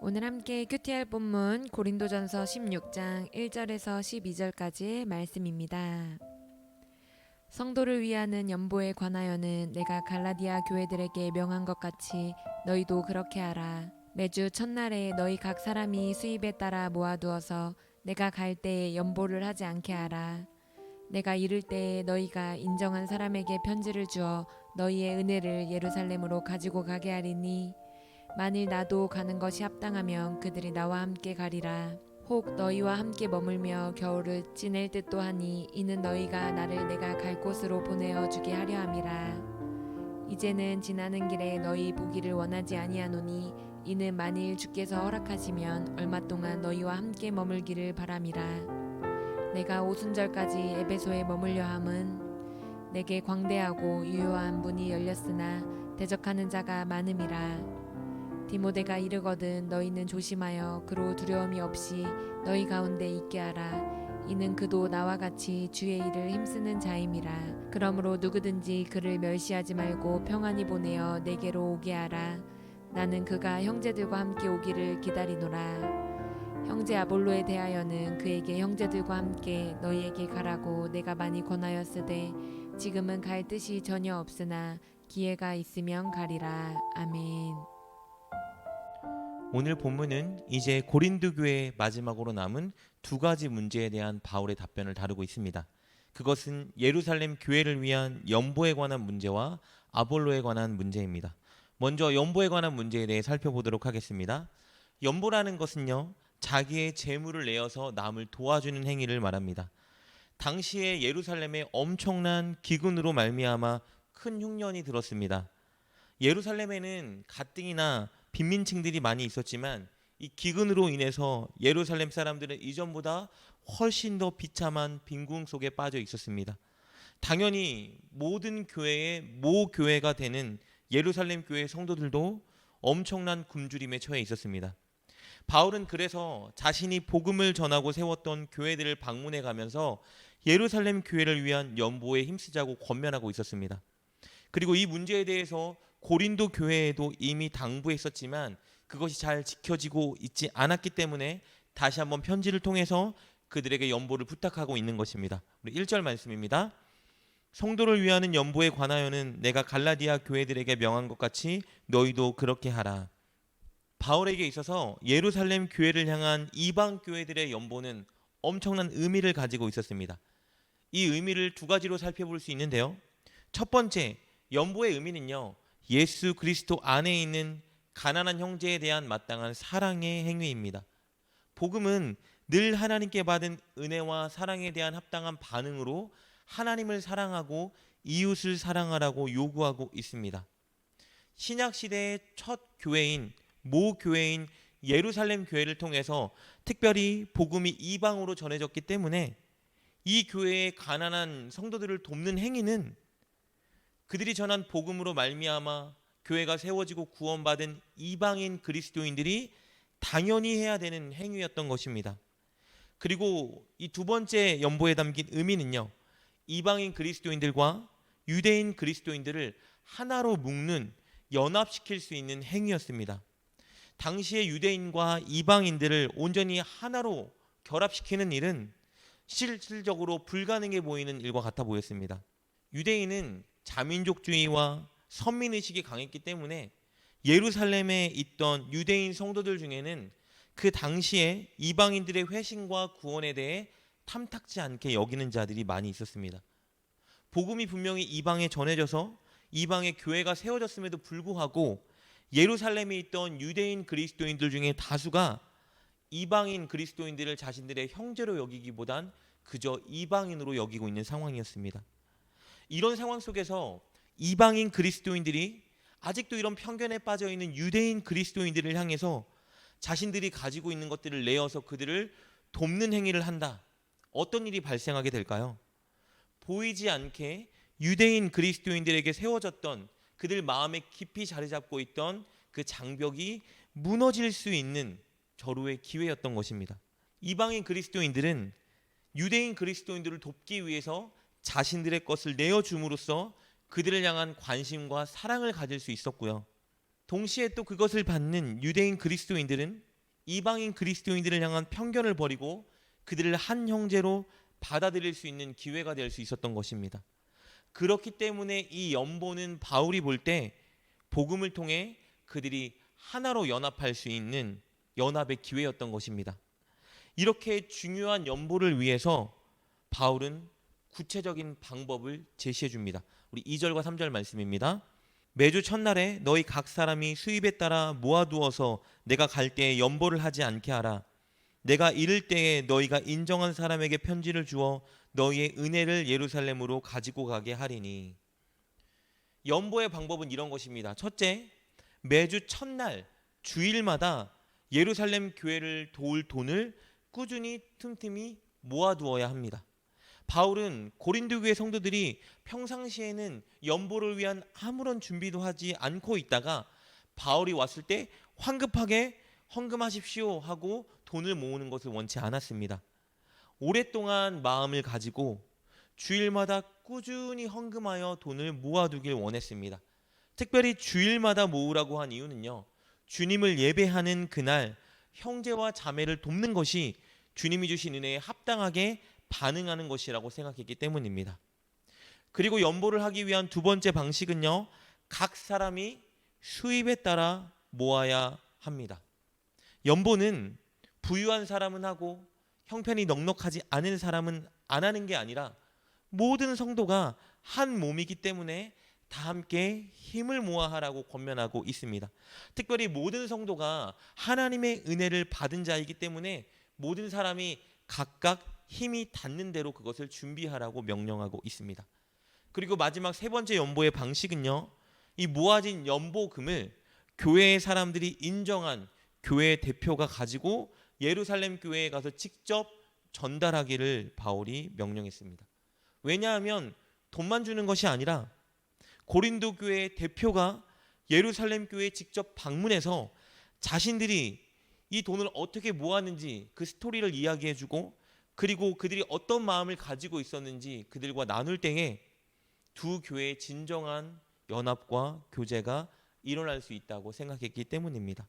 오늘 함께 큐티할 본문 고린도전서 16장 1절에서 12절까지의 말씀입니다. 성도를 위하는 연보에 관하여는 내가 갈라디아 교회들에게 명한 것 같이 너희도 그렇게 하라. 매주 첫날에 너희 각 사람이 수입에 따라 모아두어서 내가 갈 때에 연보를 하지 않게 하라. 내가 이를 때에 너희가 인정한 사람에게 편지를 주어 너희의 은혜를 예루살렘으로 가지고 가게 하리니 만일 나도 가는 것이 합당하면 그들이 나와 함께 가리라. 혹 너희와 함께 머물며 겨울을 지낼 듯도 하니 이는 너희가 나를 내가 갈 곳으로 보내어 주게 하려 함이라. 이제는 지나는 길에 너희 보기를 원하지 아니하노니 이는 만일 주께서 허락하시면 얼마 동안 너희와 함께 머물기를 바람이라. 내가 오순절까지 에베소에 머물려 함은 내게 광대하고 유효한 문이 열렸으나 대적하는 자가 많음이라. 디모데가 이르거든 너희는 조심하여 그로 두려움이 없이 너희 가운데 있게 하라. 이는 그도 나와 같이 주의 일을 힘쓰는 자임이라. 그러므로 누구든지 그를 멸시하지 말고 평안히 보내어 내게로 오게 하라. 나는 그가 형제들과 함께 오기를 기다리노라. 형제 아볼로에 대하여는 그에게 형제들과 함께 너희에게 가라고 내가 많이 권하였으되 지금은 갈 뜻이 전혀 없으나 기회가 있으면 가리라. 아멘. 오늘 본문은 이제 고린도 교회의 마지막으로 남은 두 가지 문제에 대한 바울의 답변을 다루고 있습니다. 그것은 예루살렘 교회를 위한 연보에 관한 문제와 아볼로에 관한 문제입니다. 먼저 연보에 관한 문제에 대해 살펴보도록 하겠습니다. 연보라는 것은요, 자기의 재물을 내어서 남을 도와주는 행위를 말합니다. 당시에 예루살렘에 엄청난 기근으로 말미암아 큰 흉년이 들었습니다. 예루살렘에는 가뜩이나 빈민층들이 많이 있었지만 이 기근으로 인해서 예루살렘 사람들은 이전보다 훨씬 더 비참한 빈궁 속에 빠져 있었습니다. 당연히 모든 교회의 모교회가 되는 예루살렘 교회 성도들도 엄청난 굶주림에 처해 있었습니다. 바울은 그래서 자신이 복음을 전하고 세웠던 교회들을 방문해 가면서 예루살렘 교회를 위한 연보에 힘쓰자고 권면하고 있었습니다. 그리고 이 문제에 대해서 고린도 교회에도 이미 당부했었지만 그것이 잘 지켜지고 있지 않았기 때문에 다시 한번 편지를 통해서 그들에게 연보를 부탁하고 있는 것입니다. 우리 1절 말씀입니다. 성도를 위하는 연보에 관하여는 내가 갈라디아 교회들에게 명한 것 같이 너희도 그렇게 하라. 바울에게 있어서 예루살렘 교회를 향한 이방 교회들의 연보는 엄청난 의미를 가지고 있었습니다. 이 의미를 두 가지로 살펴볼 수 있는데요. 첫 번째, 연보의 의미는요, 예수 그리스도 안에 있는 가난한 형제에 대한 마땅한 사랑의 행위입니다. 복음은 늘 하나님께 받은 은혜와 사랑에 대한 합당한 반응으로 하나님을 사랑하고 이웃을 사랑하라고 요구하고 있습니다. 신약 시대의 첫 교회인 모교회인 예루살렘 교회를 통해서 특별히 복음이 이방으로 전해졌기 때문에 이 교회의 가난한 성도들을 돕는 행위는 그들이 전한 복음으로 말미암아 교회가 세워지고 구원받은 이방인 그리스도인들이 당연히 해야 되는 행위였던 것입니다. 그리고 이 두 번째 연보에 담긴 의미는요, 이방인 그리스도인들과 유대인 그리스도인들을 하나로 묶는, 연합시킬 수 있는 행위였습니다. 당시의 유대인과 이방인들을 온전히 하나로 결합시키는 일은 실질적으로 불가능해 보이는 일과 같아 보였습니다. 유대인은 자민족주의와 선민의식이 강했기 때문에 예루살렘에 있던 유대인 성도들 중에는 그 당시에 이방인들의 회심과 구원에 대해 탐탁지 않게 여기는 자들이 많이 있었습니다. 복음이 분명히 이방에 전해져서 이방의 교회가 세워졌음에도 불구하고 예루살렘에 있던 유대인 그리스도인들 중에 다수가 이방인 그리스도인들을 자신들의 형제로 여기기보단 그저 이방인으로 여기고 있는 상황이었습니다. 이런 상황 속에서 이방인 그리스도인들이 아직도 이런 편견에 빠져 있는 유대인 그리스도인들을 향해서 자신들이 가지고 있는 것들을 내어서 그들을 돕는 행위를 한다. 어떤 일이 발생하게 될까요? 보이지 않게 유대인 그리스도인들에게 세워졌던, 그들 마음에 깊이 자리 잡고 있던 그 장벽이 무너질 수 있는 절호의 기회였던 것입니다. 이방인 그리스도인들은 유대인 그리스도인들을 돕기 위해서 자신들의 것을 내어줌으로써 그들을 향한 관심과 사랑을 가질 수 있었고요. 동시에 또 그것을 받는 유대인 그리스도인들은 이방인 그리스도인들을 향한 편견을 버리고 그들을 한 형제로 받아들일 수 있는 기회가 될 수 있었던 것입니다. 그렇기 때문에 이 연보는 바울이 볼 때 복음을 통해 그들이 하나로 연합할 수 있는 연합의 기회였던 것입니다. 이렇게 중요한 연보를 위해서 바울은 구체적인 방법을 제시해 줍니다. 우리 2절과 3절 말씀입니다. 매주 첫날에 너희 각 사람이 수입에 따라 모아두어서 내가 갈 때에 연보를 하지 않게 하라. 내가 이를 때에 너희가 인정한 사람에게 편지를 주어 너희의 은혜를 예루살렘으로 가지고 가게 하리니. 연보의 방법은 이런 것입니다. 첫째, 매주 첫날 주일마다 예루살렘 교회를 도울 돈을 꾸준히 틈틈이 모아두어야 합니다. 바울은 고린도 교회 성도들이 평상시에는 연보를 위한 아무런 준비도 하지 않고 있다가 바울이 왔을 때 황급하게 헌금하십시오 하고 돈을 모으는 것을 원치 않았습니다. 오랫동안 마음을 가지고 주일마다 꾸준히 헌금하여 돈을 모아두길 원했습니다. 특별히 주일마다 모으라고 한 이유는요, 주님을 예배하는 그날 형제와 자매를 돕는 것이 주님이 주신 은혜에 합당하게 반응하는 것이라고 생각했기 때문입니다. 그리고 연보를 하기 위한 두 번째 방식은요, 각 사람이 수입에 따라 모아야 합니다. 연보는 부유한 사람은 하고 형편이 넉넉하지 않은 사람은 안 하는 게 아니라 모든 성도가 한 몸이기 때문에 다 함께 힘을 모아 하라고 권면하고 있습니다. 특별히 모든 성도가 하나님의 은혜를 받은 자이기 때문에 모든 사람이 각각 힘이 닿는 대로 그것을 준비하라고 명령하고 있습니다. 그리고 마지막 세 번째 연보의 방식은요, 이 모아진 연보금을 교회의 사람들이 인정한 교회 대표가 가지고 예루살렘 교회에 가서 직접 전달하기를 바울이 명령했습니다. 왜냐하면 돈만 주는 것이 아니라 고린도 교회의 대표가 예루살렘 교회에 직접 방문해서 자신들이 이 돈을 어떻게 모았는지 그 스토리를 이야기해주고, 그리고 그들이 어떤 마음을 가지고 있었는지 그들과 나눌 때에 두 교회의 진정한 연합과 교제가 일어날 수 있다고 생각했기 때문입니다.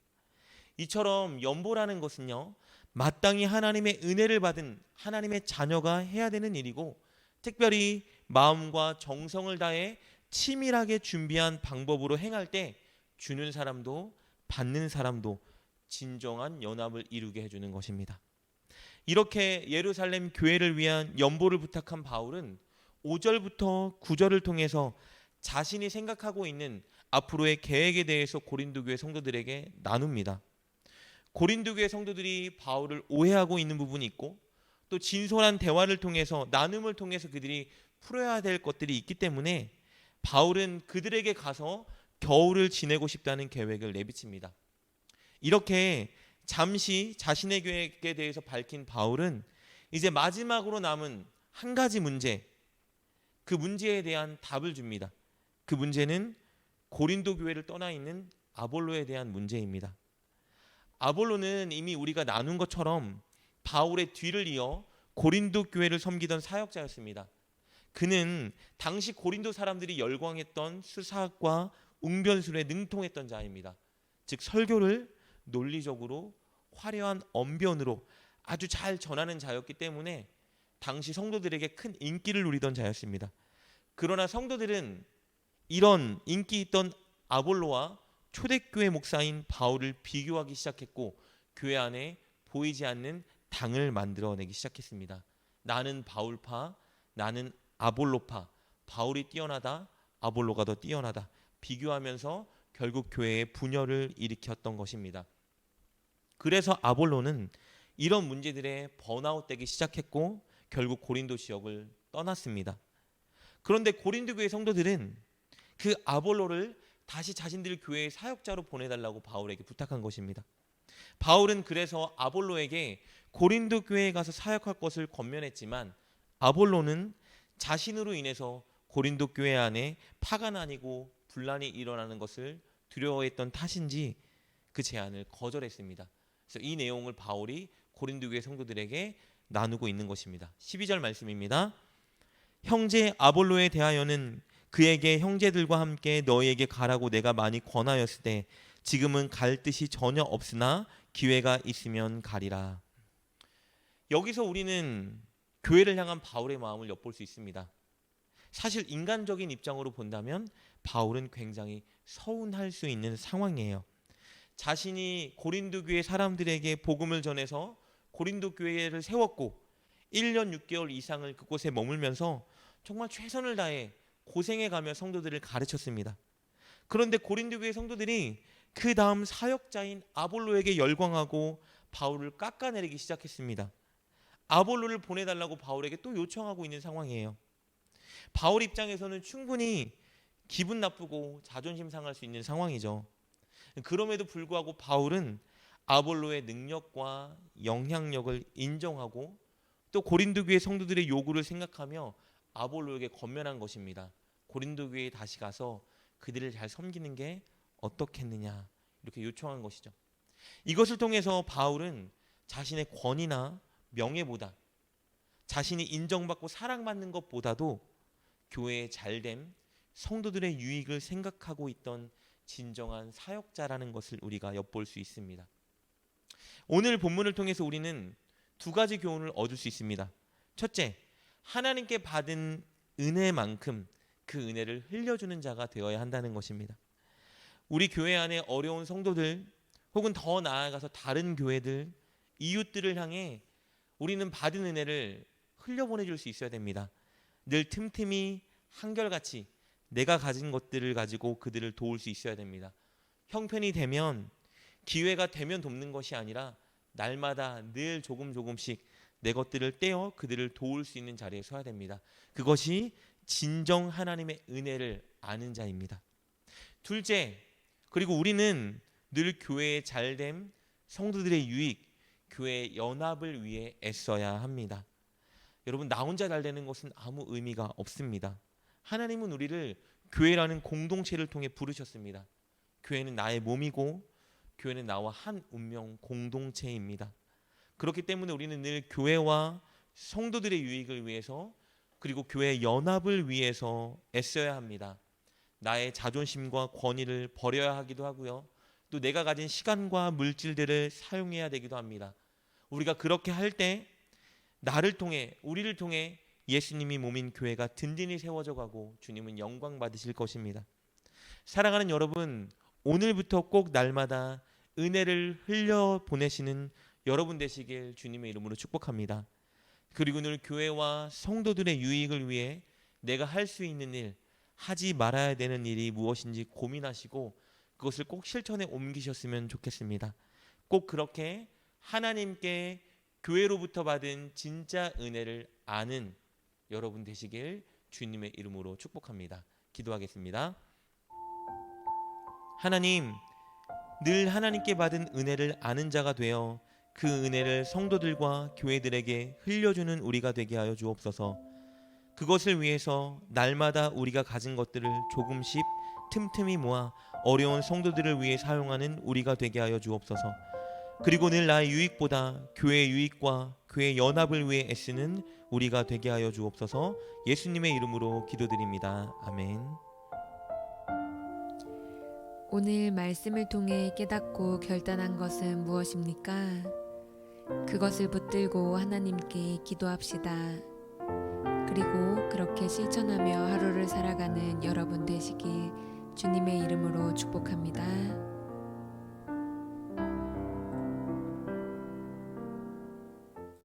이처럼 연보라는 것은요, 마땅히 하나님의 은혜를 받은 하나님의 자녀가 해야 되는 일이고, 특별히 마음과 정성을 다해 치밀하게 준비한 방법으로 행할 때 주는 사람도 받는 사람도 진정한 연합을 이루게 해주는 것입니다. 이렇게 예루살렘 교회를 위한 연보를 부탁한 바울은 5절부터 9절을 통해서 자신이 생각하고 있는 앞으로의 계획에 대해서 고린도 교회 성도들에게 나눕니다. 고린도 교회 성도들이 바울을 오해하고 있는 부분이 있고, 또 진솔한 대화를 통해서 나눔을 통해서 그들이 풀어야 될 것들이 있기 때문에 바울은 그들에게 가서 겨울을 지내고 싶다는 계획을 내비칩니다. 이렇게 잠시 자신의 계획에 대해서 밝힌 바울은 이제 마지막으로 남은 한 가지 문제, 그 문제에 대한 답을 줍니다. 그 문제는 고린도 교회를 떠나 있는 아볼로에 대한 문제입니다. 아볼로는 이미 우리가 나눈 것처럼 바울의 뒤를 이어 고린도 교회를 섬기던 사역자였습니다. 그는 당시 고린도 사람들이 열광했던 수사학과 웅변술에 능통했던 자입니다. 즉 설교를 논리적으로 화려한 언변으로 아주 잘 전하는 자였기 때문에 당시 성도들에게 큰 인기를 누리던 자였습니다. 그러나 성도들은 이런 인기 있던 아볼로와 초대교회 목사인 바울을 비교하기 시작했고, 교회 안에 보이지 않는 당을 만들어내기 시작했습니다. 나는 바울파, 나는 아볼로파, 바울이 뛰어나다, 아볼로가 더 뛰어나다, 비교하면서 결국 교회에 분열을 일으켰던 것입니다. 그래서 아볼로는 이런 문제들에 번아웃되기 시작했고 결국 고린도 지역을 떠났습니다. 그런데 고린도 교회 성도들은 그 아볼로를 다시 자신들 교회의 사역자로 보내달라고 바울에게 부탁한 것입니다. 바울은 그래서 아볼로에게 고린도 교회에 가서 사역할 것을 권면했지만, 아볼로는 자신으로 인해서 고린도 교회 안에 파가 나뉘고 분란이 일어나는 것을 두려워했던 탓인지 그 제안을 거절했습니다. 그래서 이 내용을 바울이 고린도 교회 성도들에게 나누고 있는 것입니다. 12절 말씀입니다. 형제 아볼로에 대하여는 그에게 형제들과 함께 너희에게 가라고 내가 많이 권하였을 때 지금은 갈 뜻이 전혀 없으나 기회가 있으면 가리라. 여기서 우리는 교회를 향한 바울의 마음을 엿볼 수 있습니다. 사실 인간적인 입장으로 본다면 바울은 굉장히 서운할 수 있는 상황이에요. 자신이 고린도 교회 사람들에게 복음을 전해서 고린도 교회를 세웠고 1년 6개월 이상을 그곳에 머물면서 정말 최선을 다해 고생해가며 성도들을 가르쳤습니다. 그런데 고린도 교회 성도들이 그 다음 사역자인 아볼로에게 열광하고 바울을 깎아내리기 시작했습니다. 아볼로를 보내달라고 바울에게 또 요청하고 있는 상황이에요. 바울 입장에서는 충분히 기분 나쁘고 자존심 상할 수 있는 상황이죠. 그럼에도 불구하고 바울은 아볼로의 능력과 영향력을 인정하고 또 고린도 교회 성도들의 요구를 생각하며 아볼로에게 권면한 것입니다. 고린도 교회에 다시 가서 그들을 잘 섬기는 게 어떻겠느냐 이렇게 요청한 것이죠. 이것을 통해서 바울은 자신의 권위나 명예보다 자신이 인정받고 사랑받는 것보다도 교회의 잘됨, 성도들의 유익을 생각하고 있던 진정한 사역자라는 것을 우리가 엿볼 수 있습니다. 오늘 본문을 통해서 우리는 두 가지 교훈을 얻을 수 있습니다. 첫째, 하나님께 받은 은혜만큼 그 은혜를 흘려주는 자가 되어야 한다는 것입니다. 우리 교회 안에 어려운 성도들 혹은 더 나아가서 다른 교회들, 이웃들을 향해 우리는 받은 은혜를 흘려보내줄 수 있어야 됩니다. 늘 틈틈이 한결같이 내가 가진 것들을 가지고 그들을 도울 수 있어야 됩니다. 형편이 되면, 기회가 되면 돕는 것이 아니라 날마다 늘 조금씩 내 것들을 떼어 그들을 도울 수 있는 자리에 서야 됩니다. 그것이 진정 하나님의 은혜를 아는 자입니다. 둘째, 그리고 우리는 늘 교회의 잘됨, 성도들의 유익, 교회의 연합을 위해 애써야 합니다. 여러분, 나 혼자 잘 되는 것은 아무 의미가 없습니다. 하나님은 우리를 교회라는 공동체를 통해 부르셨습니다. 교회는 나의 몸이고 교회는 나와 한 운명 공동체입니다. 그렇기 때문에 우리는 늘 교회와 성도들의 유익을 위해서 그리고 교회의 연합을 위해서 애써야 합니다. 나의 자존심과 권위를 버려야 하기도 하고요. 또 내가 가진 시간과 물질들을 사용해야 되기도 합니다. 우리가 그렇게 할 때 나를 통해, 우리를 통해 예수님이 몸인 교회가 든든히 세워져 가고 주님은 영광 받으실 것입니다. 사랑하는 여러분, 오늘부터 꼭 날마다 은혜를 흘려 보내시는 여러분 되시길 주님의 이름으로 축복합니다. 그리고 늘 교회와 성도들의 유익을 위해 내가 할 수 있는 일, 하지 말아야 되는 일이 무엇인지 고민하시고 그것을 꼭 실천에 옮기셨으면 좋겠습니다. 꼭 그렇게 하나님께 교회로부터 받은 진짜 은혜를 아는 여러분 되시길 주님의 이름으로 축복합니다. 기도하겠습니다. 하나님, 늘 하나님께 받은 은혜를 아는 자가 되어 그 은혜를 성도들과 교회들에게 흘려주는 우리가 되게 하여 주옵소서. 그것을 위해서 날마다 우리가 가진 것들을 조금씩 틈틈이 모아 어려운 성도들을 위해 사용하는 우리가 되게 하여 주옵소서. 그리고 늘 나의 유익보다 교회의 유익과 교회의 연합을 위해 애쓰는 우리가 되게 하여 주옵소서. 예수님의 이름으로 기도드립니다. 아멘. 오늘 말씀을 통해 깨닫고 결단한 것은 무엇입니까? 그것을 붙들고 하나님께 기도합시다. 그리고 그렇게 실천하며 하루를 살아가는 여러분 되시길 주님의 이름으로 축복합니다.